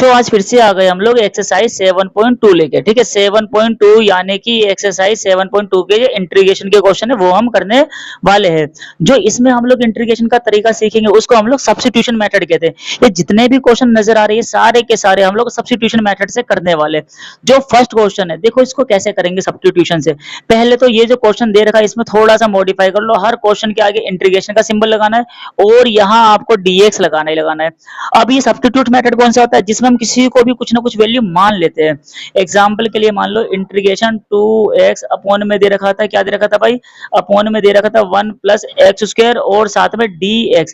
आज फिर से आ गए हम लोग एक्सरसाइज 7.2 लेके। ठीक है, 7.2 यानी कि एक्सरसाइज 7.2 के जो इंटीग्रेशन के क्वेश्चन है वो हम करने वाले हैं। जो इसमें हम लोग इंटीग्रेशन का तरीका सीखेंगे उसको हम लोग सब्स्टिट्यूशन मेथड कहते हैं। ये जितने भी क्वेश्चन नजर आ रहे हैं सारे के सारे हम लोग सब्स्टिट्यूशन मेथड से करने वाले। जो फर्स्ट क्वेश्चन है देखो इसको कैसे करेंगे सब्स्टिट्यूशन से। पहले तो ये जो क्वेश्चन दे रखा है इसमें थोड़ा सा मॉडिफाई कर लो। हर क्वेश्चन के आगे इंटीग्रेशन का सिंबल लगाना है और यहाँ आपको dx लगाना ही लगाना है। अब ये सब्स्टिट्यूट मेथड कौन सा होता है? जिसमें हम किसी को भी कुछ ना कुछ वैल्यू मान लेते हैं। एग्जांपल के लिए मान लो इंटीग्रेशन 2x अपॉन में दे रखा था, क्या दे रखा था भाई? अपॉन में दे रखा था 1 प्लस एक्स स्क्वायर और साथ में dx।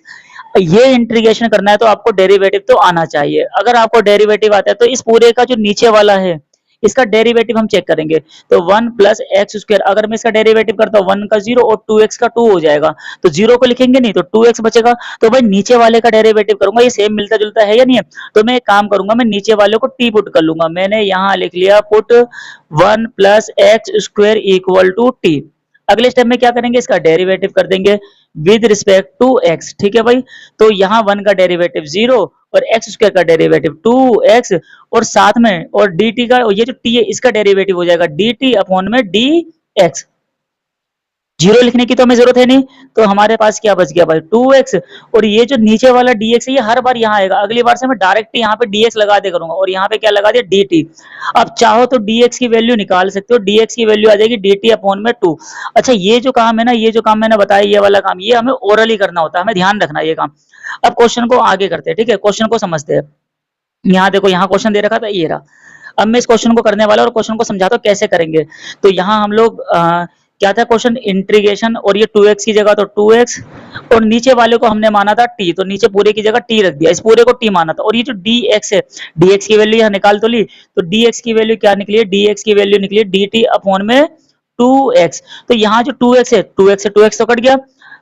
ये इंटीग्रेशन करना है तो आपको डेरिवेटिव तो आना चाहिए। अगर आपको डेरिवेटिव आता है तो इस पूरे का जो नीचे वाला है इसका डेरिवेटिव हम चेक करेंगे। तो 1 प्लस एक्स स्क्वायर, अगर मैं इसका डेरिवेटिव करता हूँ 1 का 0 और 2x का 2 हो जाएगा, तो 0 को लिखेंगे नहीं तो 2x बचेगा। तो भाई नीचे वाले का डेरिवेटिव करूंगा, ये सेम मिलता जुलता है या नहीं है? तो मैं एक काम करूंगा, मैं नीचे वाले को t पुट कर लूंगा। मैंने यहाँ लिख लिया put 1 plus x square equal to t. अगले स्टेप में क्या करेंगे, इसका डेरिवेटिव कर देंगे विद रिस्पेक्ट टू x। ठीक है भाई, तो यहाँ 1 का डेरिवेटिव 0 और एक्स स्क्वायर का डेरिवेटिव 2x और साथ में और dt का, और ये जो t है इसका डेरिवेटिव हो जाएगा dt अपॉन में dx। जीरो लिखने की तो हमें जरूरत है नहीं, तो हमारे पास क्या बच गया भाई 2x। और ये जो नीचे वाला dx है ये हर बार यहाँ आएगा, अगली बार से मैं डायरेक्ट यहाँ पे dx लगा दे करूंगा और यहाँ पे क्या लगा दिया dt। अब चाहो तो dx की वैल्यू निकाल सकते हो, dx की वैल्यू आ जाएगी dt अपॉन में 2। अच्छा ये जो काम है ना, ये जो काम मैंने बताया ये वाला काम, ये हमें ओरली करना होता है, हमें ध्यान रखना है ये काम। अब क्वेश्चन को आगे करते हैं। ठीक है, क्वेश्चन को समझते हैं। यहाँ देखो यहाँ क्वेश्चन दे रखा था ये रहा। अब मैं इस क्वेश्चन को करने वाला और क्वेश्चन को समझाता हूँ कैसे करेंगे। तो यहाँ हम लोग क्या था क्वेश्चन, इंटीग्रेशन, और ये 2x की जगह तो 2x और नीचे वाले को हमने माना था t, तो नीचे पूरे की जगह t रख दिया, इस पूरे को t माना था। और ये जो dx है, dx की वैल्यू यहाँ निकाल तो ली, तो dx की वैल्यू क्या निकली है? dx की वैल्यू निकली है dt अपॉन में 2x। तो यहाँ जो 2x है, 2x से 2x तो कट गया,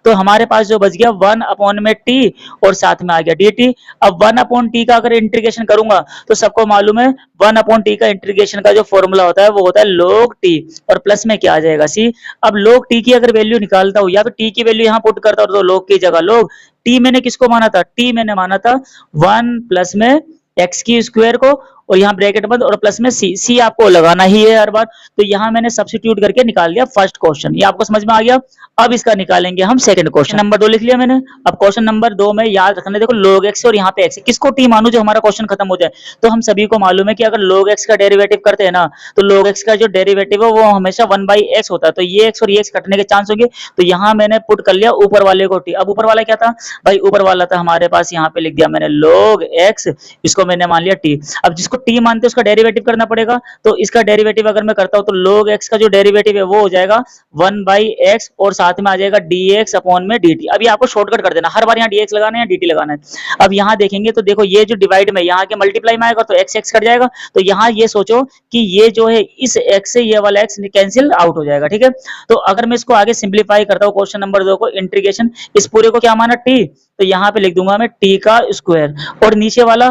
तो हमारे पास जो बच गया 1 अपॉन में t और साथ में आ गया dt। अब 1 अपॉन t का अगर इंटीग्रेशन करूंगा तो सबको मालूम है 1 अपॉन t का इंटीग्रेशन का जो फॉर्मूला होता है वो होता है log t और प्लस में क्या आ जाएगा c। अब log t की अगर वैल्यू निकालता हूं या फिर t की वैल्यू यहाँ पुट करता हूं तो log की जगह log t, मैंने किसको माना था? t मैंने माना था 1 प्लस में एक्स की स्क्वायर को और यहाँ ब्रैकेट बंद और प्लस में सी आपको लगाना ही है हर बार। तो यहाँ मैंने सब्स्टिट्यूट करके निकाल दिया फर्स्ट क्वेश्चन, ये आपको समझ में आ गया। अब इसका निकालेंगे हम सेकंड क्वेश्चन। नंबर 2 लिख लिया मैंने। अब क्वेश्चन नंबर 2 में याद रखना, देखो log x और यहाँ पे x, किसको t मानू जो हमारा क्वेश्चन खत्म हो जाए। तो हम सभी को मालूम है कि अगर log x का डेरिवेटिव करते हैं ना तो log x का जो डेरिवेटिव है वो हमेशा 1/x होता है, तो ये x और ये x कटने के चांस होंगे। तो यहाँ मैंने पुट कर लिया ऊपर वाले को t। अब ऊपर वाला क्या था भाई? ऊपर वाला था हमारे पास, यहाँ पे लिख दिया मैंने log x, इसको मैंने मान लिया t। अब जिसको t मानते हैं उसका डेरिवेटिव करना पड़ेगा, तो इसका डेरिवेटिव अगर मैं करता हूं तो log x का जो डेरिवेटिव है वो हो जाएगा 1/x और साथ में आ जाएगा dx अपॉन में dt। अब ये आपको शॉर्टकट कर देना, हर बार यहाँ dx लगाना है या dt लगाना है। अब यहाँ देखेंगे तो देखो ये जो डिवाइड में यहाँ के मल्टीप्लाई में आएगा तो x x कट जाएगा, तो यहाँ ये सोचो कि ये जो है इस x से ये वाला x कैंसिल आउट हो जाएगा। ठीक है, तो अगर मैं इसको आगे सिंप्लीफाई करता हूँ क्वेश्चन नंबर 2 को, इंटीग्रेशन इस पूरे को क्या माना t, तो यहाँ पे लिख दूंगा मैं t का स्क्वायर और नीचे वाला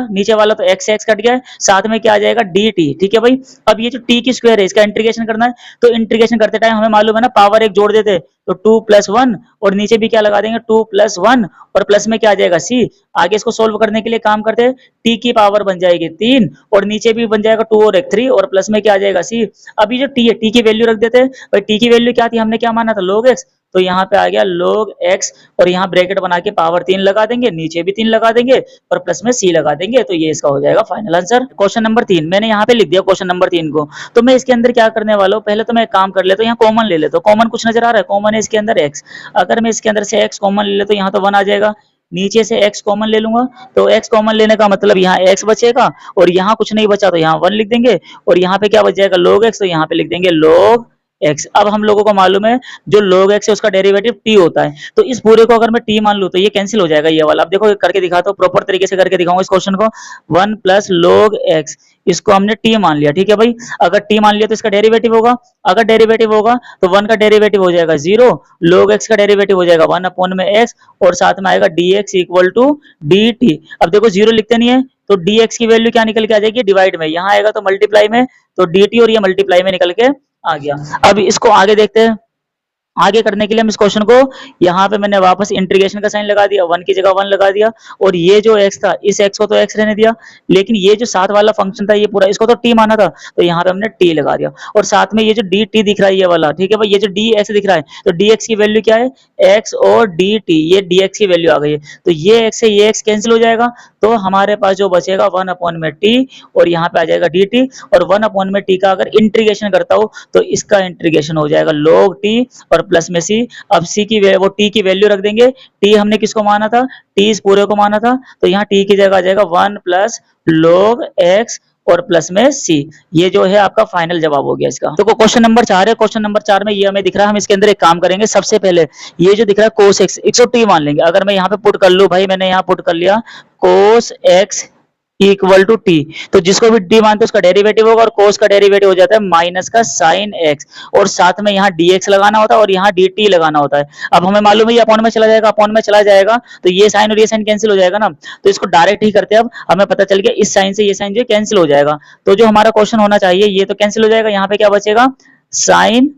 तो x x कट गया है, साथ में क्या आ जाएगा dt। ठीक है भाई, अब ये जो t की स्क्वायर है इसका इंटीग्रेशन करना है, तो इंटीग्रेशन करते टाइम हमें मालूम है ना पावर एक जोड़ देते, तो 2 प्लस 1 और नीचे भी क्या लगा देंगे 2 प्लस 1 और प्लस में क्या आ जाएगा c। आगे इसको सोल्व करने के लिए काम करते हैं, t की पावर बन जाएगी 3 और नीचे भी बन जाएगा 2 और 1 3 और प्लस में क्या आ जाएगा c। अब ये जो t है, t की वैल्यू रख देते हैं भाई। t की वैल्यू क्या थी, हमने क्या माना था log x, तो यहाँ पे आ गया log x और यहाँ ब्रैकेट बना के पावर 3 लगा देंगे, नीचे भी 3 लगा देंगे और प्लस में c लगा देंगे, तो ये इसका हो जाएगा फाइनल आंसर। क्वेश्चन नंबर 3 मैंने यहाँ पे लिख दिया क्वेश्चन नंबर 3 को। तो मैं इसके अंदर क्या करने वाला हूँ, पहले तो मैं एक काम कर लेता हूँ, यहाँ कॉमन ले लेता हूँ। कॉमन कुछ नजर आ रहा है? कॉमन है इसके अंदर x, अगर मैं इसके अंदर से x कॉमन ले लेता हूँ यहाँ तो 1 आ जाएगा, नीचे से x कॉमन ले लूंगा तो x कॉमन लेने का मतलब यहाँ x बचेगा और यहाँ कुछ नहीं बचा तो यहाँ 1 लिख देंगे और यहाँ पे क्या बच जाएगा log x, तो यहाँ पे लिख देंगे log x। अब हम लोगों को मालूम है जो log x है उसका डेरिवेटिव t होता है, तो इस पूरे को अगर मैं t मान लूं तो ये कैंसिल हो जाएगा ये वाला। अब देखो करके दिखाता हूं, प्रॉपर तरीके से करके दिखाऊंगा इस क्वेश्चन को। 1 प्लस log x, इसको हमने t मान लिया। ठीक है भाई, अगर t मान लिया तो इसका डेरिवेटिव होगा, अगर डेरिवेटिव होगा तो 1 का डेरिवेटिव हो जाएगा 0, log x का डेरिवेटिव हो जाएगा 1 अपॉन में x और साथ में आएगा dx इक्वल टू dt। अब देखो 0 लिखते नहीं है तो dx की वैल्यू क्या निकल के आ जाएगी डिवाइड में, यहाँ आएगा तो मल्टीप्लाई में, तो dt और ये मल्टीप्लाई में निकल के आ गया। अब इसको आगे देखते हैं। आगे करने के लिए हम इस क्वेश्चन को यहाँ पे मैंने वापस इंटीग्रेशन का साइन लगा दिया, 1 की जगह 1 लगा दिया, और ये जो x था इस x को तो x रहने दिया, लेकिन ये जो साथ वाला फंक्शन था ये पूरा इसको तो t माना था, तो यहाँ पे हमने t लगा दिया। और साथ में ये जो dt दिख रहा है ये वाला, ठीक है भाई, ये जो dx दिख रहा है, तो dx की वैल्यू क्या है, x और dt, ये dx की वैल्यू आ गई है, तो ये x से ये x कैंसिल हो जाएगा, तो हमारे पास जो बचेगा 1 अपॉन में t, और यहाँ पे आ जाएगा dt, और 1 अपॉन में t का अगर इंटीग्रेशन करता हूँ तो इसका इंटीग्रेशन हो जाएगा log t और प्लस में सी। अब सी की वो टी की वैल्यू रख देंगे, टी हमने किसको माना था, टी इस पूरे को माना था, तो यहाँ टी की जगह आ जाएगा 1 प्लस log x और प्लस में सी। ये जो है आपका फाइनल जवाब हो गया इसका। तो क्वेश्चन नंबर 4 है, क्वेश्चन नंबर 4 में ये हमें दिख रहा है, हम इसके अंदर एक काम करेंगे, सबसे पहले ये जो दिख रहा है cos x, इसको t मान लेंगे। अगर मैं यहाँ पे पुट कर लूं भाई, मैंने यहाँ पुट कर लिया cos x equal to t, तो जिसको भी टी मानते हैं उसका डेरिवेटिव होगा, और कोस का डेरिवेटिव हो जाता है माइनस का साइन एक्स, और साथ में यहाँ dx लगाना होता है और यहाँ dt लगाना होता है। अब हमें मालूम है ये अपॉन में चला जाएगा, अपॉन में चला जाएगा तो ये साइन और ये साइन कैंसिल हो जाएगा ना, तो इसको डायरेक्ट ही करते हैं। अब हमें पता चल गया इस साइन से ये साइन जो कैंसिल हो जाएगा, तो जो हमारा क्वेश्चन होना चाहिए ये तो कैंसिल हो जाएगा, यहाँ पे क्या बचेगा साइन,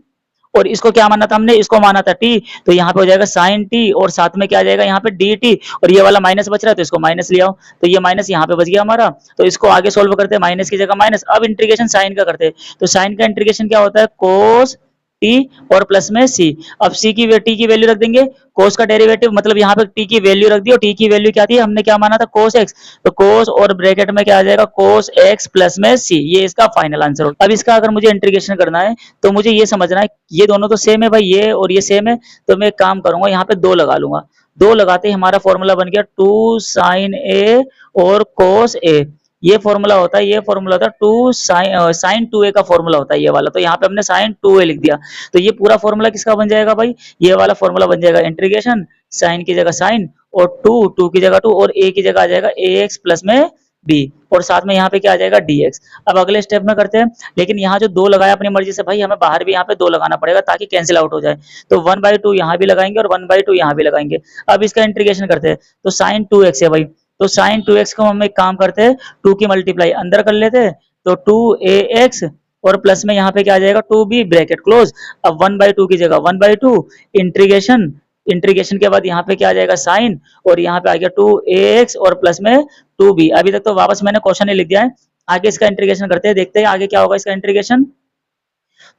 और इसको क्या माना था हमने, इसको माना था टी, तो यहाँ पे हो जाएगा साइन टी, और साथ में क्या आ जाएगा यहाँ पे डी टी, और ये वाला माइनस बच रहा है तो इसको माइनस ले आओ, तो ये माइनस यहाँ पे बच गया हमारा, तो इसको आगे सोल्व करते हैं, माइनस की जगह माइनस। अब इंटीग्रेशन साइन का करते हैं, तो साइन का इंटीग्रेशन क्या होता है कोस टी और प्लस में सी। अब सी की टी की वैल्यू रख देंगे, कोस का डेरिवेटिव मतलब यहाँ पे टी की वैल्यू रख दी, और टी की वैल्यू क्या थी, हमने क्या माना था कोस एक्स, तो कोस और ब्रैकेट में क्या आ जाएगा कोस एक्स प्लस में सी, ये इसका फाइनल आंसर होगा। अब इसका अगर मुझे इंटीग्रेशन करना है तो मुझे ये समझना है, ये दोनों तो सेम है भाई, ये और ये सेम है, तो मैं एक काम करूंगा यहाँ पे 2 लगा लूंगा, 2 लगाते ही हमारा फॉर्मूला बन गया 2 साइन ए और कोस ए। ये फॉर्मूला होता है, ये फॉर्मूला होता है 2 साइन 2a का फॉर्मूला होता है ये वाला, तो यहाँ पे हमने साइन 2a लिख दिया, तो ये पूरा फॉर्मूला किसका बन जाएगा भाई, ये वाला फॉर्मूला बन जाएगा इंटीग्रेशन साइन की जगह साइन, और 2 की जगह 2, और a की जगह आ जाएगा ax प्लस में b, और साथ में यहाँ पे क्या आ जाएगा dx। अब अगले स्टेप में करते हैं, लेकिन यहाँ जो 2 लगाया अपनी मर्जी से भाई, हमें बाहर भी यहाँ पे 2 लगाना पड़ेगा ताकि कैंसिल आउट हो जाए, तो 1/2 यहाँ भी लगाएंगे और 1/2 यहाँ भी लगाएंगे। अब इसका इंटीग्रेशन करते हैं, तो साइन 2x है भाई, तो साइन 2x को हम एक काम करते हैं 2 की मल्टीप्लाई अंदर कर लेते हैं, तो 2ax और प्लस में यहाँ पे क्या आ जाएगा 2b ब्रैकेट क्लोज। अब 1/2 की जगह 1/2 इंटीग्रेशन, इंटीग्रेशन के बाद यहाँ पे क्या आ जाएगा साइन, और यहाँ पे आ गया 2ax और प्लस में 2b। अभी तक तो वापस मैंने क्वेश्चन ही लिख दिया है, आगे इसका इंटीग्रेशन करते हैं, देखते हैं आगे क्या होगा इसका इंटीग्रेशन।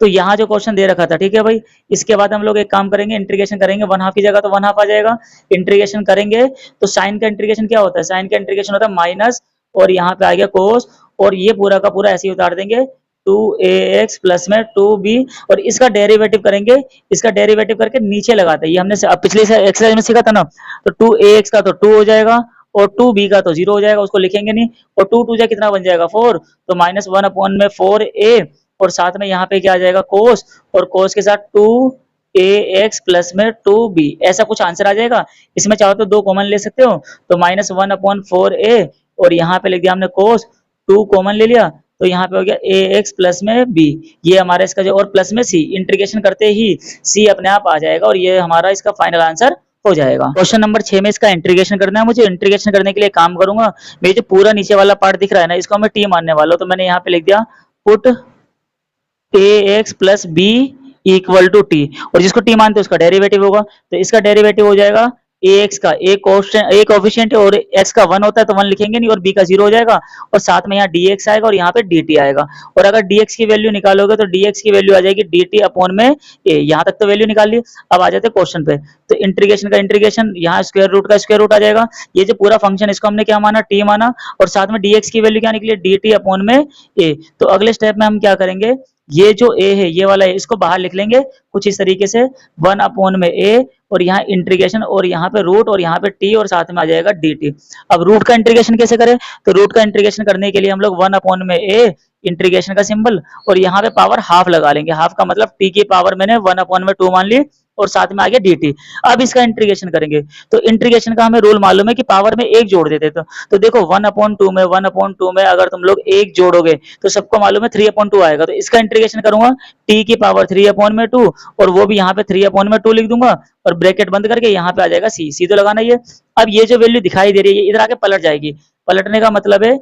तो यहाँ जो क्वेश्चन दे रखा था, ठीक है भाई, इसके बाद हम लोग एक काम करेंगे, इंटीग्रेशन करेंगे, 1/2 की जगह तो 1/2 आ जाएगा, इंटीग्रेशन करेंगे तो साइन का इंटीग्रेशन क्या होता है, साइन का इंटीग्रेशन होता है माइनस, और यहाँ पे आ गया कोस, और ये पूरा का पूरा ऐसे ही उतार देंगे 2ax प्लस में 2b, और इसका डेरिवेटिव करेंगे, इसका डेरिवेटिव करके नीचे लगाते हैं, ये हमने पिछले एक्सरसाइज में सीखा था ना, तो 2ax का तो 2 हो जाएगा, और 2b का तो 0 हो जाएगा, उसको लिखेंगे नहीं, और 2 2 जा कितना बन जाएगा 4, तो -1 अपॉन में 4a, और साथ में यहाँ पे क्या आ जाएगा कोस, और कोस के साथ 2ax प्लस में 2b, ऐसा कुछ आंसर आ जाएगा। इसमें चाहो तो 2 कॉमन ले सकते हो, तो -1 अपॉन 4a, और यहाँ पे लिख दिया हमने कोस, 2 कॉमन ले लिया, तो यहाँ पे हो गया ax प्लस में b, ये हमारा इसका जो, और प्लस में c, इंटीग्रेशन करते ही c अपने आप आ जाएगा, और ये हमारा इसका फाइनल आंसर हो जाएगा। क्वेश्चन नंबर 6 में इसका इंटीग्रेशन करना है मुझे, इंटीग्रेशन करने के लिए काम करूंगा, मेरे जो पूरा नीचे वाला पार्ट दिख रहा है ना, इसको मैं t मानने वाला हूँ, तो मैंने यहाँ पे लिख दिया put ax plus b equal to t, और जिसको टी मानते हैं उसका डेरिवेटिव होगा, तो इसका डेरिवेटिव हो जाएगा ax का, एक कोफिशिएंट है और x का 1 होता है तो 1 लिखेंगे नहीं, और b का 0 हो जाएगा, और साथ में यहाँ dx आएगा और यहाँ पे dt आएगा, और अगर dx की वैल्यू निकालोगे तो dx की वैल्यू आ जाएगी dt अपॉन में a। यहाँ तक तो वैल्यू निकाल ली। अब आ जाते हैं क्वेश्चन पे, तो इंटीग्रेशन का इंटीग्रेशन, यहाँ स्क्वायर रूट का स्क्वायर रूट आ जाएगा, ये जो पूरा फंक्शन इसको हमने क्या माना t माना, और साथ में dx की वैल्यू क्या निकली dt अपॉन में a। तो अगले स्टेप में हम क्या करेंगे, ये जो a है ये वाला है इसको बाहर लिख लेंगे कुछ इस तरीके से, 1 अपॉन में a, और यहाँ इंटीग्रेशन, और यहाँ पे रूट, और यहाँ पे t, और साथ में आ जाएगा dt। अब रूट का इंटीग्रेशन कैसे करें, तो रूट का इंटीग्रेशन करने के लिए हम लोग 1 अपॉन में a इंटीग्रेशन का सिंबल, और यहाँ पे पावर हाफ लगा लेंगे, हाफ का मतलब t की पावर मैंने 1 अपॉन में 2 मान ली, और साथ में आ गया dt। अब इसका इंटीग्रेशन करेंगे, तो इंटीग्रेशन का हमें रूल मालूम है कि पावर में 1 जोड़ देते, तो देखो 1/2 में अगर तुम लोग 1 जोड़ोगे तो सबको मालूम है 3/2 आएगा, तो इसका इंटीग्रेशन करूंगा t की पावर 3/2, और वो भी यहाँ पे 3/2 लिख दूंगा, और ब्रैकेट बंद करके यहाँ पे आ जाएगा c तो लगाना ही है। अब ये जो वैल्यू दिखाई दे रही है इधर आके पलट जाएगी, पलटने का मतलब है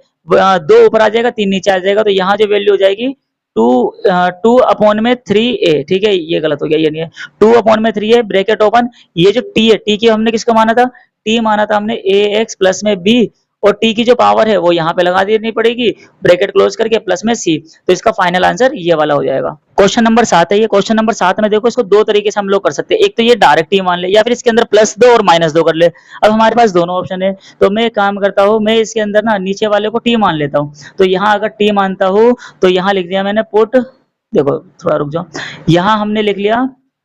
2 ऊपर आ जाएगा 3 नीचे आ जाएगा, तो यहाँ जो वैल्यू हो जाएगी टू अपॉन में 3a, ठीक है, ये गलत हो गया, ये नहीं है, 2/3a ब्रैकेट ओपन, ये जो t है, t की हमने किसको माना था, t माना था हमने ax प्लस में b, और t की जो पावर है वो यहाँ पे लगा देनी पड़ेगी, ब्रैकेट क्लोज करके प्लस में c, तो इसका फाइनल आंसर ये वाला हो जाएगा। क्वेश्चन नंबर 7 है ये। क्वेश्चन नंबर 7 में देखो, इसको दो तरीके से हम लोग कर सकते हैं, एक तो ये डायरेक्ट ही मान ले, या फिर इसके अंदर प्लस दो और माइनस दो कर ले। अब हमारे पास दोनों ऑप्शन है, तो मैं एक काम करता हूँ, मैं इसके अंदर ना नीचे वाले को t मान लेता हूँ, तो यहाँ अगर t मानता हूँ तो यहाँ लिख दिया मैंने पुट, देखो थोड़ा रुक जाओ, यहाँ हमने लिख लिया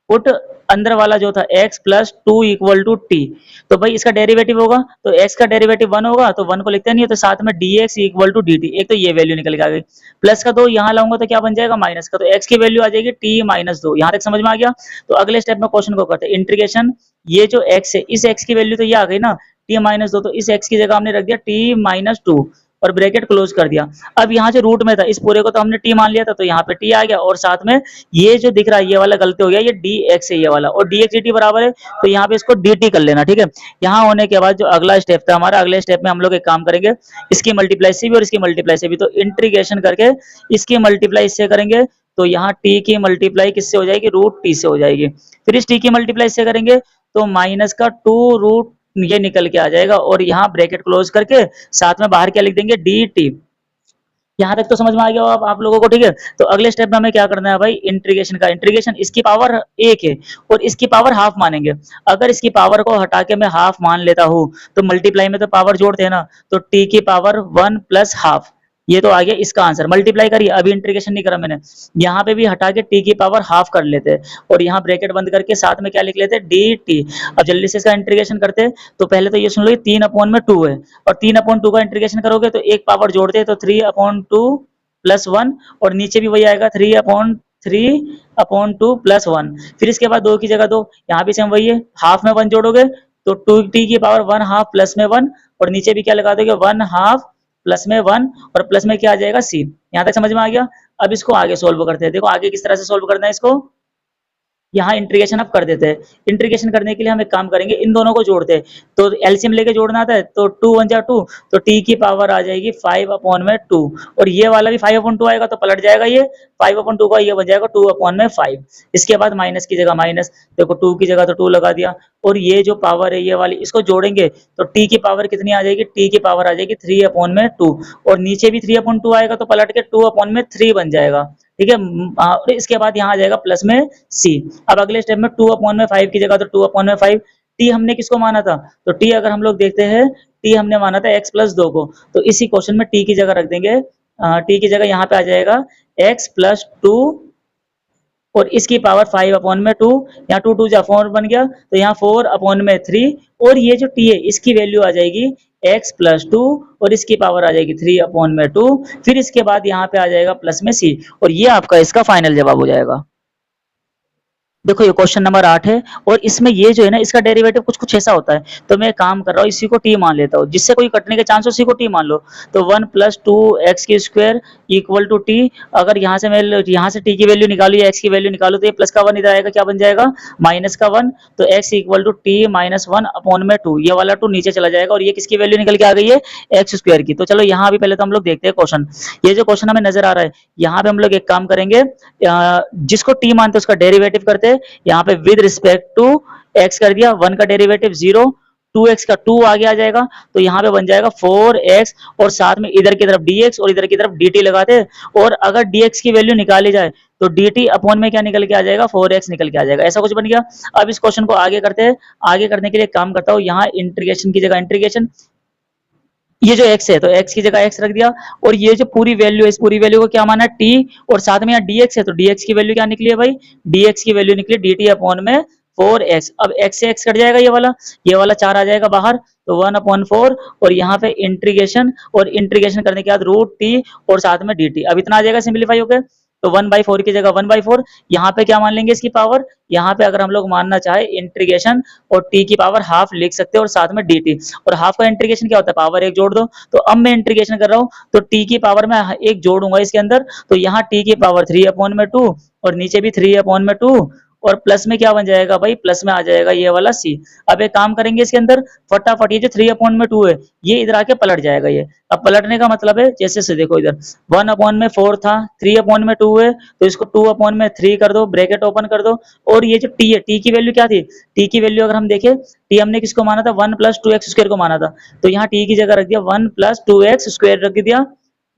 पुट अंदर वाला जो था x plus two equal to t, तो भाई इसका डेरिवेटिव होगा, तो x का डेरिवेटिव 1 होगा, तो 1 को लिखते नहीं है, तो साथ में dx इक्वल टू dt, एक तो ये वैल्यू निकल के आ गई, प्लस का 2 यहाँ लाऊंगा तो क्या बन जाएगा, माइनस का, तो x की वैल्यू आ जाएगी t माइनस 2, यहाँ तक समझ में आ गया। तो अगले स्टेप में क्वेश्चन को करते हैं इंटीग्रेशन, ये जो x है, इस x की वैल्यू तो ये आ गई ना t माइनस 2, तो इस x की जगह हमने रख दिया t माइनस 2 और ब्रैकेट क्लोज कर दिया। अब यहाँ जो रूट में था, इस पूरे को तो हमने t मान लिया था, तो यहाँ पे t आ गया, और साथ में ये जो दिख रहा है ये वाला गलती हो गया, ये dx है ये वाला, और dx dt बराबर है, तो यहाँ पे इसको dt कर लेना, ठीक है। यहाँ होने के बाद जो अगला स्टेप था हमारा, अगले स्टेप में हम लोग एक काम करेंगे, इसकी मल्टीप्लाई से भी और इसकी मल्टीप्लाई से भी, तो इंटीग्रेशन करके इसकी मल्टीप्लाई इससे करेंगे, तो यहाँ t की मल्टीप्लाई किससे हो जाएगी, रूट t से हो जाएगी, फिर इस t की मल्टीप्लाई इससे करेंगे तो माइनस का 2 रूट ये निकल के आ जाएगा, और यहाँ ब्रैकेट क्लोज करके साथ में बाहर क्या लिख देंगे, dt। यहाँ तक तो समझ में आ गया आप लोगों को, ठीक है। तो अगले स्टेप में हमें क्या करना है भाई, इंटीग्रेशन का, इंटीग्रेशन इसकी पावर एक है और इसकी पावर हाफ मानेंगे, अगर इसकी पावर को हटा के मैं हाफ मान लेता हूँ, तो मल्टीप्लाई में तो पावर जोड़ते हैं ना, तो t की पावर 1 प्लस हाफ, ये तो आ गया इसका आंसर। मल्टीप्लाई करिए, अभी इंटीग्रेशन नहीं करा मैंने, यहाँ पे भी हटा के t की पावर हाफ कर लेते हैं, और यहाँ ब्रैकेट बंद करके साथ में क्या लिख लेते हैं, dt। अब जल्दी से इसका इंटीग्रेशन करते हैं, तो पहले तो ये सुन लो, 3/2 है, और 3/2 का इंटीग्रेशन करोगे तो एक पावर जोड़ते हैं, तो 3/2 प्लस 1, और नीचे भी वही आएगा 3/2 प्लस 1, फिर इसके बाद 2 की जगह 2, यहाँ भी सेम वही है, हाफ में 1 जोड़ोगे तो 2t की पावर 1 हाफ प्लस में 1, और नीचे भी क्या लगा दोगे, 1 हाफ प्लस में 1, और प्लस में क्या आ जाएगा c। यहाँ तक समझ में आ गया। अब इसको आगे सोल्व करते हैं, देखो आगे किस तरह से सोल्व करना है इसको, यहाँ इंटीग्रेशन अब कर देते हैं। इंटीग्रेशन करने के लिए हम एक काम करेंगे, इन दोनों को जोड़ते हैं, तो एलसीएम लेके जोड़ना आता है, तो 2 1 जा 2, तो t की पावर आ जाएगी 5/2, और ये वाला भी 5/2 आएगा, तो पलट जाएगा ये 5/2 का, ये बन जाएगा 2/5। इसके बाद माइनस की जगह माइनस, देखो 2 की जगह तो 2 लगा दिया, और ये जो पावर है ये वाली इसको जोड़ेंगे तो t की पावर कितनी आ जाएगी, t की पावर आ जाएगी 3/2, और नीचे भी 3/2 आएगा, तो पलट के 2/3 बन जाएगा, ठीक है। और इसके बाद यहाँ आ जाएगा प्लस में c। अब अगले स्टेप में 2/5 की जगह तो 2/5, t हमने किसको माना था, तो t अगर हम लोग देखते हैं, t हमने माना था x प्लस 2 को, तो इसी क्वेश्चन में t की जगह रख देंगे, t की जगह यहाँ पे आ जाएगा x प्लस 2, और इसकी पावर 5/2, यहाँ 2 2 जा 4 बन गया, तो यहाँ 4/3, और ये जो t है इसकी वैल्यू आ जाएगी x प्लस 2, और इसकी पावर आ जाएगी 3/2, फिर इसके बाद यहाँ पे आ जाएगा प्लस में c, और ये आपका इसका फाइनल जवाब हो जाएगा। देखो ये क्वेश्चन नंबर 8 है, और इसमें ये जो है ना, इसका डेरिवेटिव कुछ कुछ ऐसा होता है, तो मैं काम कर रहा हूँ, इसी को t मान लेता हूँ, जिससे कोई कटने के चांस हो उसी को t मान लो, तो 1 प्लस 2x की स्क्वायर इक्वल टू t, अगर यहाँ से मैं यहाँ से t की वैल्यू निकालू या x की वैल्यू निकालू, तो ये प्लस का 1 इधर आएगा, क्या बन जाएगा, माइनस का 1, तो x equal to t minus 1/2, ये वाला 2 नीचे चला जाएगा, और ये किसकी वैल्यू निकल के आ गई है, एक्स स्क्वायर की। तो चलो यहाँ अभी पहले तो हम लोग देखते हैं क्वेश्चन, ये जो क्वेश्चन हमें नजर आ रहा है, यहाँ पे हम लोग एक काम करेंगे, जिसको t मानते हैं उसका डेरिवेटिव करते हैं, यहाँ पे विद रिस्पेक्ट टू x कर दिया, 1 का डेरिवेटिव 0, 2x का 2 आगे आ जाएगा, तो यहाँ पे बन जाएगा 4x, और साथ में इधर की तरफ dx और इधर की तरफ dt लगाते हैं, और अगर dx की वैल्यू निकाली जाए तो dt अपॉन में क्या निकल के आ जाएगा, 4x निकल के आ जाएगा, ऐसा कुछ बन गया। अब इस क्वेश्चन को आगे करते हैं, आगे करने के लिए काम करता हूँ, यहाँ इंटीग्रेशन की जगह इंटीग्रेशन, ये जो x है तो x की जगह x रख दिया, और ये जो पूरी वैल्यू है, इस पूरी वैल्यू को क्या माना है, t, और साथ में यहाँ dx है, तो dx की वैल्यू क्या निकली है भाई, dx की वैल्यू निकली dt अपॉन में 4x। अब x से x कट जाएगा, ये वाला 4 आ जाएगा बाहर, तो 1/4, और यहाँ पे इंटीग्रेशन, और इंटीग्रेशन करने के बाद रूट t और साथ में dt, अब इतना आ जाएगा सिंप्लीफाई होकर, तो 1/4 की जगह 1/4, यहाँ पे क्या मान लेंगे इसकी पावर, यहाँ पे अगर हम लोग मानना चाहे इंटीग्रेशन, और t की पावर हाफ लिख सकते हैं, और साथ में dt, और हाफ का इंटीग्रेशन क्या होता है, पावर एक जोड़ दो, तो अब मैं इंटीग्रेशन कर रहा हूँ, तो t की पावर में एक जोड़ूंगा इसके अंदर, तो यहाँ t की पावर 3/2, और नीचे भी 3/2, और प्लस में क्या बन जाएगा भाई, प्लस में आ जाएगा ये वाला c। अब एक काम करेंगे इसके अंदर फटाफट, ये जो 3/2 है ये इधर आके पलट जाएगा ये। अब पलटने का मतलब है जैसे से देखो इधर 1/4 था, 3/2 है तो इसको 2/3 कर दो, ब्रैकेट ओपन कर दो। और ये जो t है, t की वैल्यू क्या थी, t की वैल्यू अगर हम देखें, t हमने किसको माना था, 1 + 2x स्क्वायर को माना था। तो यहाँ t की जगह रख दिया 1 + 2x स्क्वायर रख दिया,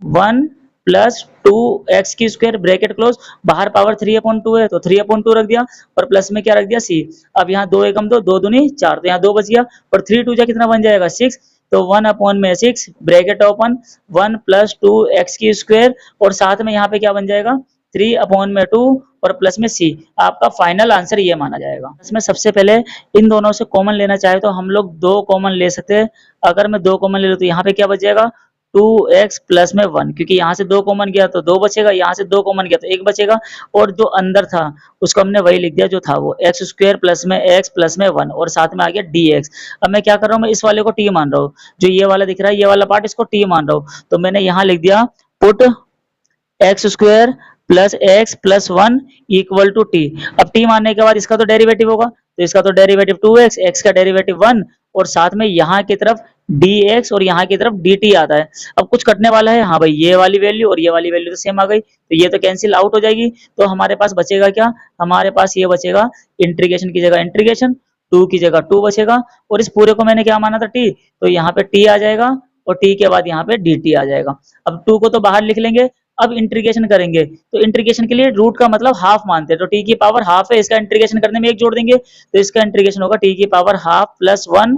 1 + 2x की स्क्वायर ब्रैकेट क्लोज, बाहर पावर 3/2 है तो 3/2 रख दिया, और प्लस में क्या रख दिया c। अब यहाँ 2 एकम 2, 2 दूनी 4, तो यहाँ 2 बच गया, और 3 2 जा कितना बन जाएगा 6। तो 1/6 ब्रैकेट ओपन, 1 + 2x की स्क्वायर, और साथ में यहाँ पे क्या बन जाएगा 3/2 और प्लस में c। आपका फाइनल आंसर ये माना जाएगा। इसमें सबसे पहले इन दोनों से कॉमन लेना चाहे तो हम लोग 2 कॉमन ले सकते हैं। अगर मैं 2 कॉमन ले लूं तो यहाँ पे क्या बच जाएगा 2x प्लस में 1, क्योंकि यहाँ से 2 कॉमन गया तो 2 बचेगा, यहाँ से 2 कॉमन गया तो 1 बचेगा, और जो अंदर था उसको हमने वही लिख दिया जो था वो x स्क्वायर प्लस में x प्लस में 1, और साथ में आ गया dx। अब मैं क्या कर रहा हूँ, मैं इस वाले को t मान रहा हूँ, जो ये वाला दिख रहा है ये वाला पार्ट इसको t मान रहा हूँ, तो मैंने यहाँ लिख दिया put x square plus x plus 1 equal to t. अब टी मानने के बाद इसका तो डेरिवेटिव होगा, तो इसका तो डेरिवेटिव 2x, x का डेरिवेटिव 1, और साथ में यहाँ की तरफ dx और यहाँ की तरफ dt आता है। अब कुछ कटने वाला है, हाँ भाई ये वाली वैल्यू और ये वाली वैल्यू तो सेम आ गई, तो ये तो कैंसिल आउट हो जाएगी। तो हमारे पास बचेगा क्या, हमारे पास ये बचेगा इंटीग्रेशन की जगह इंटीग्रेशन, 2 की जगह 2 बचेगा, और इस पूरे को मैंने क्या माना था t, तो यहाँ पे t आ जाएगा, और t के बाद यहाँ पे dt आ जाएगा। अब 2 को तो बाहर लिख लेंगे, अब इंटीग्रेशन करेंगे तो इंटीग्रेशन के लिए रूट का मतलब हाफ मानते हैं, तो टी की पावर हाफ है, इसका इंटीग्रेशन करने में 1 जोड़ देंगे तो इसका इंटीग्रेशन होगा टी की पावर हाफ प्लस 1,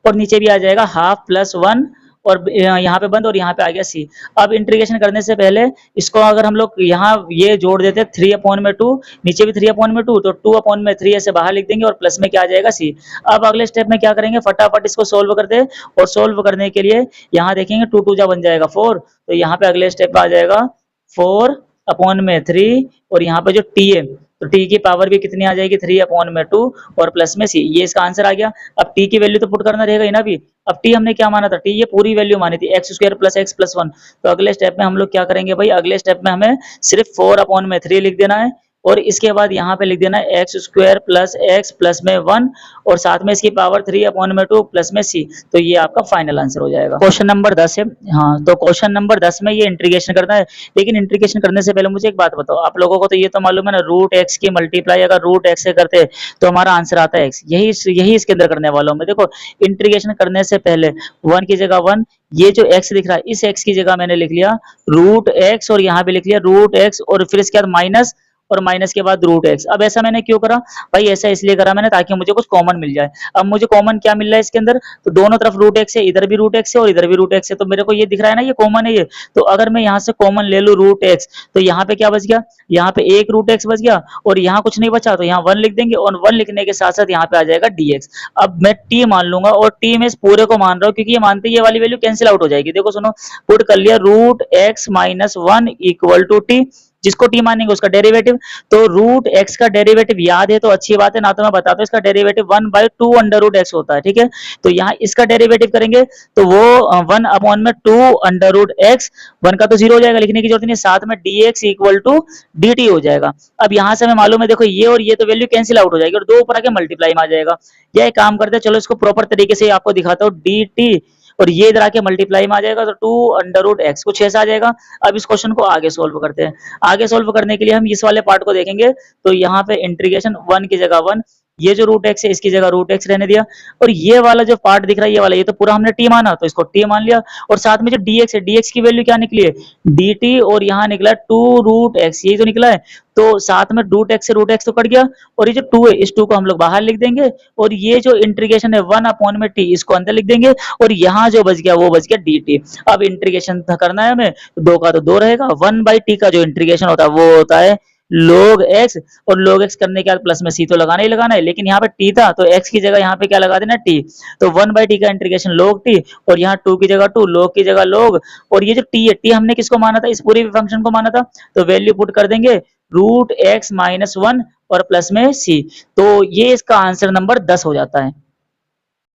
और नीचे भी आ जाएगा हाफ प्लस 1, और यहाँ पे बंद, और यहाँ पे आ गया सी। अब इंटीग्रेशन करने से पहले इसको अगर हम लोग यहाँ ये जोड़ देते हैं 3/2, नीचे भी 3/2, तो 2/3 ऐसे बाहर लिख देंगे, और प्लस में क्या आ जाएगा सी। अब अगले स्टेप में क्या करेंगे, फटाफट इसको सोल्व करते हैं, और सोल्व करने के लिए यहाँ देखेंगे 2 2 जा बन जाएगा 4, तो यहाँ पे अगले स्टेप आ जाएगा 4/3, और यहाँ पे जो टी है तो टी की पावर भी कितनी आ जाएगी 3/2 और प्लस में सी, ये इसका आंसर आ गया। अब टी की वैल्यू तो पुट करना रहेगा ही ना भी। अब टी हमने क्या माना था, टी ये पूरी वैल्यू मानी थी x square plus x plus 1, तो अगले स्टेप में हम लोग क्या करेंगे भाई, अगले स्टेप में हमें सिर्फ 4/3 लिख देना है, और इसके बाद यहाँ पे लिख देना है x square plus x plus में 1, और साथ में इसकी पावर 3/2 प्लस में सी, तो ये आपका फाइनल आंसर हो जाएगा। क्वेश्चन नंबर 10 है, हाँ तो क्वेश्चन नंबर 10 में ये इंटीग्रेशन करना है, लेकिन इंटीग्रेशन करने से पहले मुझे एक बात बताओ, आप लोगों को तो ये तो मालूम है ना, रूट एक्स की मल्टीप्लाई अगर रूट एक्स से करते हैं तो हमारा आंसर आता है एक्स, यही इसके अंदर करने वाला हूँ मैं। देखो इंटीग्रेशन करने से पहले 1 की जगह 1, ये जो x दिख रहा है इस x की जगह मैंने लिख लिया रूट एक्स, और यहाँ पे लिख लिया रूट एक्स, और फिर इसके बाद माइनस, और माइनस के बाद रूट एक्स। अब ऐसा मैंने क्यों करा भाई, ऐसा इसलिए करा मैंने ताकि मुझे कुछ कॉमन मिल जाए। अब मुझे कॉमन क्या मिल रहा है इसके अंदर, तो दोनों तरफ रूट एक्स है, इधर भी रूट एक्स है और इधर भी रूट एक्स है, तो मेरे को ये दिख रहा है ना ये कॉमन है ये, तो अगर मैं यहाँ से कॉमन ले लूं रूट एक्स, तो यहाँ पे क्या बच गया, यहाँ पे एक रूट एक्स बच गया, और यहाँ कुछ नहीं बचा तो यहाँ 1 लिख देंगे, और 1 लिखने के साथ साथ यहाँ पे आ जाएगा dx। अब मैं t मान लूंगा, और t में इस पूरे को मान रहा हूँ क्योंकि ये मानते ये वाली वैल्यू कैंसिल आउट हो जाएगी। देखो सुनो, पुट कर लिया root x minus 1 equal to t, जिसको टी मानेंगे उसका डेरिवेटिव, तो रूट एक्स का डेरिवेटिव याद है तो अच्छी बात है, ना तो मैं बताता हूँ, इसका डेरिवेटिव 1/2 अंडर रूट एक्स होता है, ठीक है। तो यहाँ इसका डेरिवेटिव करेंगे तो वो 1/2 अंडर रूट एक्स, 1 का तो 0 हो जाएगा, लिखने की जरूरत नहीं, साथ में dx इक्वल टू dt हो जाएगा। अब यहाँ से हमें मालूम है, देखो ये और ये तो वैल्यू कैंसिल आउट हो जाएगी, और 2 ऊपर आके मल्टीप्लाई में आ जाएगा। यह एक काम करते हैं, चलो इसको प्रॉपर तरीके से आपको दिखाता हूँ, dt और ये इधर आके मल्टीप्लाई में आ जाएगा, तो 2 अंडर रूट एक्स कुछ ऐसा आ जाएगा। अब इस क्वेश्चन को आगे सोल्व करते हैं। आगे सोल्व करने के लिए हम इस वाले पार्ट को देखेंगे, तो यहाँ पे इंटीग्रेशन 1 की जगह 1, ये जो रूट एक्स है इसकी जगह रूट एक्स रहने दिया, और ये वाला जो पार्ट दिख रहा है ये वाला, ये तो पूरा हमने टी माना तो इसको टी मान लिया, और साथ में जो dx है dx की वैल्यू क्या निकली है dt, और यहाँ निकला 2 रूट एक्स, यही तो निकला है, तो साथ में रूट एक्स से रूट एक्स तो कट गया, और ये जो 2 है इस 2 को हम लोग बाहर लिख देंगे, और ये जो इंटीग्रेशन है 1/t इसको अंदर लिख देंगे, और यहाँ जो बच गया वो बच गया dt। अब इंटीग्रेशन करना है हमें, 2 का तो 2 रहेगा, 1/t का जो इंटीग्रेशन होता है वो होता है log x, और log x करने के बाद प्लस में c तो लगाना ही लगाना है, लेकिन यहाँ पे t था तो x की जगह यहाँ पे क्या लगा देना t, तो 1/t का इंटीग्रेशन log t, और यहाँ 2 की जगह 2, log की जगह log, और ये जो t है t हमने किसको माना था, इस पूरे फंक्शन को माना था, तो वैल्यू पुट कर देंगे रूट x माइनस 1 और प्लस में c, तो ये इसका आंसर नंबर 10 हो जाता है।